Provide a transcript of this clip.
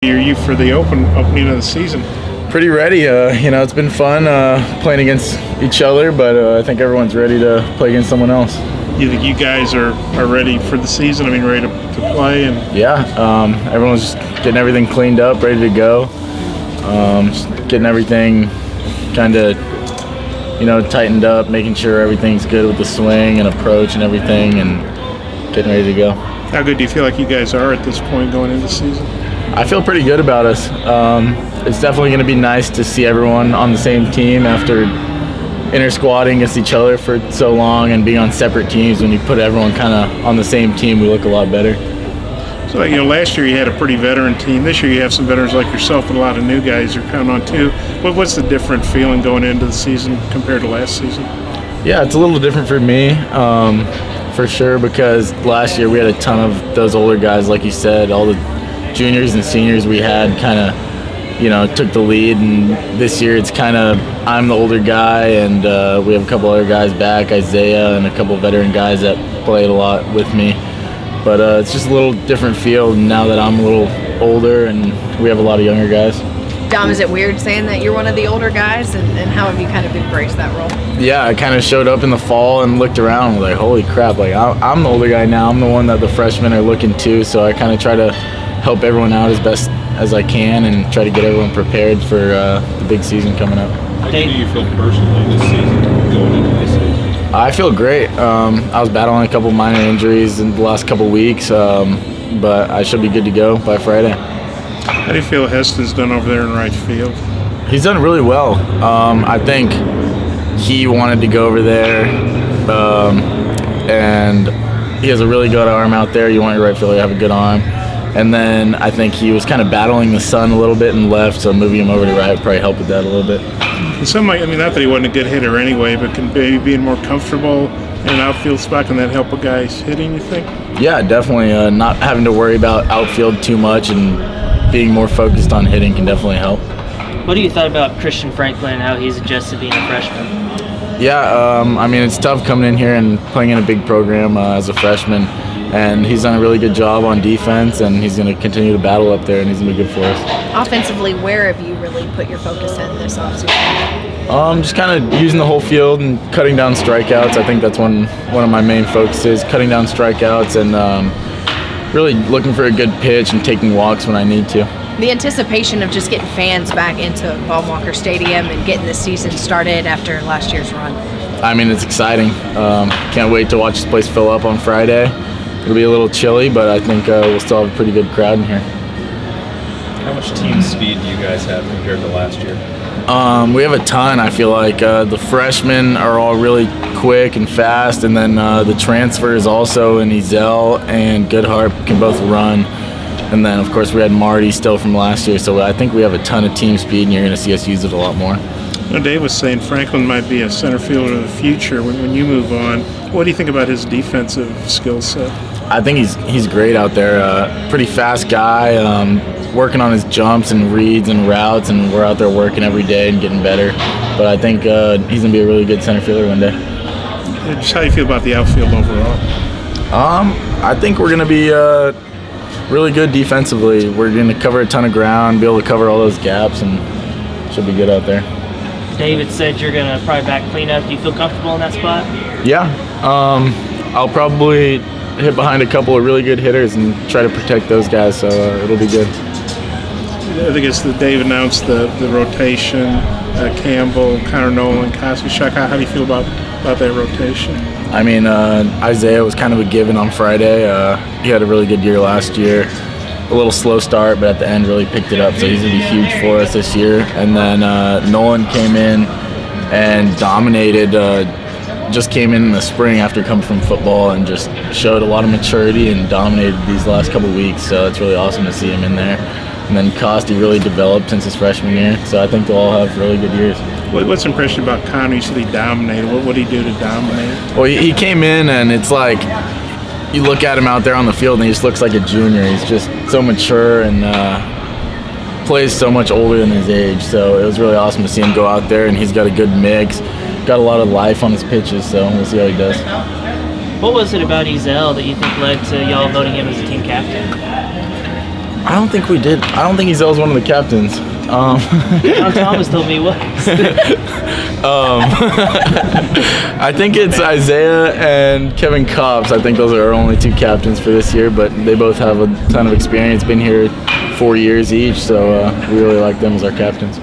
Are you for the opening of the season? Pretty ready. It's been fun playing against each other, but I think everyone's ready to play against someone else. You think you guys are ready for the season? I mean, ready to play? Yeah, everyone's just getting everything cleaned up, ready to go. Just getting everything kind of, tightened up, making sure everything's good with the swing and approach and everything, and getting ready to go. How good do you feel like you guys are at this point going into the season? I feel pretty good about us. It's definitely going to be nice to see everyone on the same team after inter-squatting against each other for so long and being on separate teams. When you put everyone kind of on the same team, we look a lot better. So, last year you had a pretty veteran team. This year you have some veterans like yourself, but a lot of new guys you're counting on too. What's the different feeling going into the season compared to last season? Yeah, it's a little different for me, for sure, because last year we had a ton of those older guys, like you said. All the juniors and seniors we had kind of, took the lead, and this year it's kind of I'm the older guy, and we have a couple other guys back, Isaiah, and a couple veteran guys that played a lot with me. But it's just a little different field now that I'm a little older, and we have a lot of younger guys. Dom, is it weird saying that you're one of the older guys, and how have you kind of embraced that role? Yeah, I kind of showed up in the fall and looked around and was like, holy crap, like I'm the older guy now. I'm the one that the freshmen are looking to, so I kind of try to help everyone out as best as I can and try to get everyone prepared for the big season coming up. How do you feel personally this season, going into this season? I feel great. I was battling a couple minor injuries in the last couple weeks, but I should be good to go by Friday. How do you feel Heston's done over there in right field? He's done really well. I think he wanted to go over there, and he has a really good arm out there. You want your right fielder to have a good arm. And then I think he was kind of battling the sun a little bit and left, so moving him over to right would probably help with that a little bit. And not that he wasn't a good hitter anyway, but can maybe being more comfortable in an outfield spot, can that help a guy's hitting, you think? Yeah, definitely. Not having to worry about outfield too much and being more focused on hitting can definitely help. What do you thought about Christian Franklin and how he's adjusted being a freshman? Yeah, it's tough coming in here and playing in a big program as a freshman. And he's done a really good job on defense, and he's going to continue to battle up there, and he's going to be good for us. Offensively, where have you really put your focus in this offseason? Just kind of using the whole field and cutting down strikeouts. I think that's one of my main focuses, cutting down strikeouts and really looking for a good pitch and taking walks when I need to. The anticipation of just getting fans back into Baum-Walker Stadium and getting the season started after last year's run. It's exciting. Can't wait to watch this place fill up on Friday. It'll be a little chilly, but I think we'll still have a pretty good crowd in here. How much team speed do you guys have compared to last year? We have a ton. I feel like the freshmen are all really quick and fast, and then the transfers also, and Ezel and Goodhart can both run. And then, of course, we had Marty still from last year, so I think we have a ton of team speed, and you're going to see us use it a lot more. Dave was saying Franklin might be a center fielder of the future when you move on. What do you think about his defensive skill set? I think he's great out there. Pretty fast guy, working on his jumps and reads and routes, and we're out there working every day and getting better. But I think he's going to be a really good center fielder one day. Just how do you feel about the outfield overall? I think we're going to be really good defensively. We're going to cover a ton of ground, be able to cover all those gaps, and should be good out there. David said you're going to probably back cleanup. Do you feel comfortable in that spot? Yeah. I'll probably hit behind a couple of really good hitters and try to protect those guys, so it'll be good. I think it's Dave announced the rotation, Campbell, Connor Nolan, Cosby Shuck. How do you feel about that rotation? Isaiah was kind of a given on Friday. He had a really good year last year. A little slow start, but at the end really picked it up, so he's going to be huge for us this year. And then Nolan came in and dominated, just came in the spring after coming from football and just showed a lot of maturity and dominated these last couple weeks, so it's really awesome to see him in there. And then Costi really developed since his freshman year, so I think they'll all have really good years. What's the impression about Connor? You said he dominated. What did he do to dominate? Well, he came in, and it's like you look at him out there on the field, and he just looks like a junior. He's just so mature and plays so much older than his age, so it was really awesome to see him go out there, and he's got a good mix, got a lot of life on his pitches, so we'll see how he does. What was it about Ezel that you think led to y'all voting him as a team captain? I don't think we did. I don't think Ezel's one of the captains. John Thomas told me he was. I think it's Isaiah and Kevin Cobbs. I think those are our only 2 captains for this year, but they both have a ton of experience, been here 4 years each, so we really like them as our captains.